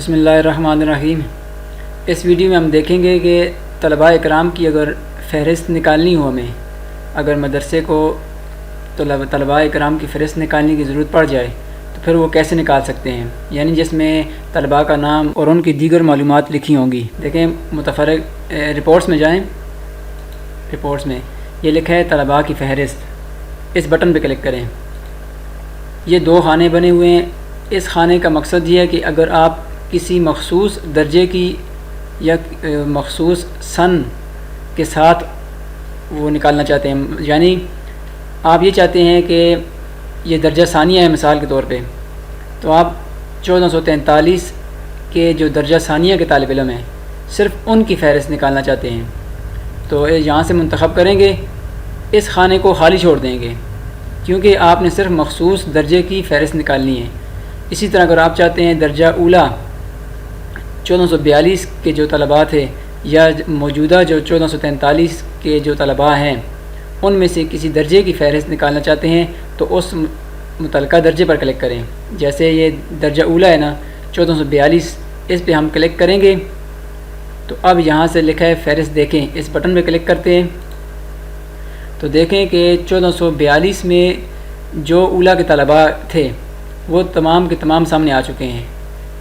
بسم اللہ الرحمن الرحیم۔ اس ویڈیو میں ہم دیکھیں گے کہ طلباء اکرام کی اگر فہرست نکالنی ہو، ہمیں اگر مدرسے کو طلباء اکرام کی فہرست نکالنے کی ضرورت پڑ جائے تو پھر وہ کیسے نکال سکتے ہیں، یعنی جس میں طلباء کا نام اور ان کی دیگر معلومات لکھی ہوں گی۔ دیکھیں متفرق رپورٹس میں جائیں، رپورٹس میں یہ لکھا ہے طلباء کی فہرست، اس بٹن پہ کلک کریں۔ یہ دو خانے بنے ہوئے ہیں۔ اس خانے کا مقصد یہ ہے کہ اگر آپ کسی مخصوص درجے کی یا مخصوص سن کے ساتھ وہ نکالنا چاہتے ہیں، یعنی آپ یہ چاہتے ہیں کہ یہ درجہ ثانیہ ہے مثال کے طور پہ، تو آپ 1443 کے جو درجہ ثانیہ کے طالب علم ہیں صرف ان کی فہرست نکالنا چاہتے ہیں، تو یہاں سے منتخب کریں گے، اس خانے کو خالی چھوڑ دیں گے کیونکہ آپ نے صرف مخصوص درجے کی فہرست نکالنی ہے۔ اسی طرح اگر آپ چاہتے ہیں درجہ اولا 1442 کے جو طلباء تھے یا موجودہ جو 1443 کے جو طلباء ہیں ان میں سے کسی درجے کی فہرست نکالنا چاہتے ہیں تو اس متعلقہ درجے پر کلک کریں۔ جیسے یہ درجہ اولا ہے نا 1442، اس پہ ہم کلک کریں گے تو اب یہاں سے لکھا ہے فہرست دیکھیں، اس بٹن پہ کلک کرتے ہیں تو دیکھیں کہ 1442 میں جو اولا کے طلباء تھے وہ تمام کے تمام سامنے آ چکے ہیں۔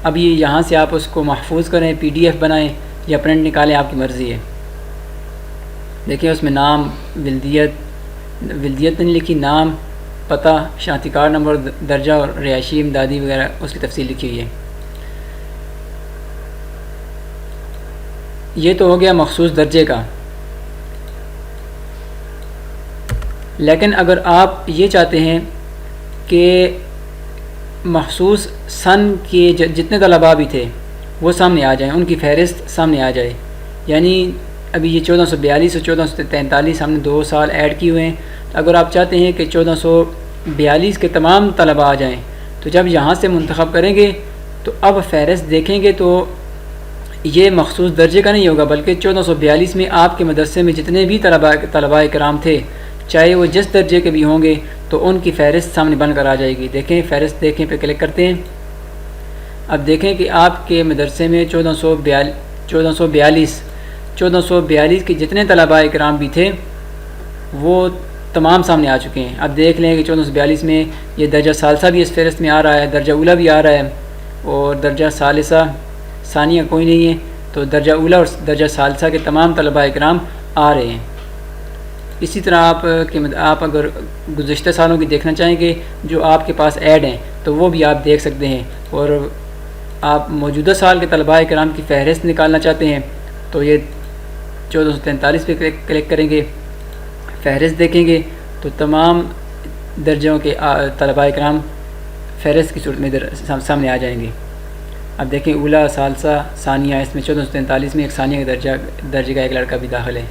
اب یہ یہاں سے آپ اس کو محفوظ کریں، PDF بنائیں یا پرنٹ نکالیں، آپ کی مرضی ہے۔ دیکھیں اس میں نام، ولدیت نہیں لکھی، نام، پتہ، شناختی کارڈ نمبر، درجہ اور رہائشی امدادی وغیرہ اس کی تفصیل لکھی ہوئی ہے۔ یہ تو ہو گیا مخصوص درجے کا۔ لیکن اگر آپ یہ چاہتے ہیں کہ مخصوص سن کے جتنے طلباء بھی تھے وہ سامنے آ جائیں، ان کی فہرست سامنے آ جائے، یعنی ابھی یہ 1442 اور 1443 ہم نے 2 سال ایڈ کیے ہوئے ہیں، اگر آپ چاہتے ہیں کہ 1442 کے تمام طلباء آ جائیں تو جب یہاں سے منتخب کریں گے تو اب فہرست دیکھیں گے تو یہ مخصوص درجے کا نہیں ہوگا بلکہ 1442 میں آپ کے مدرسے میں جتنے بھی طلباء کرام تھے چاہے وہ جس درجے کے بھی ہوں گے تو ان کی فہرست سامنے بن کر آ جائے گی۔ دیکھیں فہرست دیکھیں پہ کلک کرتے ہیں۔ اب دیکھیں کہ آپ کے مدرسے میں 1442 کے جتنے طلباء کرام بھی تھے وہ تمام سامنے آ چکے ہیں۔ اب دیکھ لیں کہ 1442 میں یہ درجہ ثالثہ بھی اس فہرست میں آ رہا ہے، درجہ اولا بھی آ رہا ہے اور درجہ ثالثہ ثانیہ کوئی نہیں ہے، تو درجہ اولا اور درجہ ثالثہ کے تمام طلباء کرام آ رہے ہیں۔ اسی طرح آپ اگر گزشتہ سالوں کی دیکھنا چاہیں گے جو آپ کے پاس ایڈ ہیں تو وہ بھی آپ دیکھ سکتے ہیں، اور آپ موجودہ سال کے طلباء کرام کی فہرست نکالنا چاہتے ہیں تو یہ 1443 پہ کلک کریں گے، فہرست دیکھیں گے تو تمام درجوں کے طلباء کرام فہرست کی صورت میں سامنے آ جائیں گے۔ اب دیکھیں اولا، ثالثہ، ثانیہ، اس میں 1443 میں ایک ثانیہ کے درجے کا ایک لڑکا بھی داخل ہے۔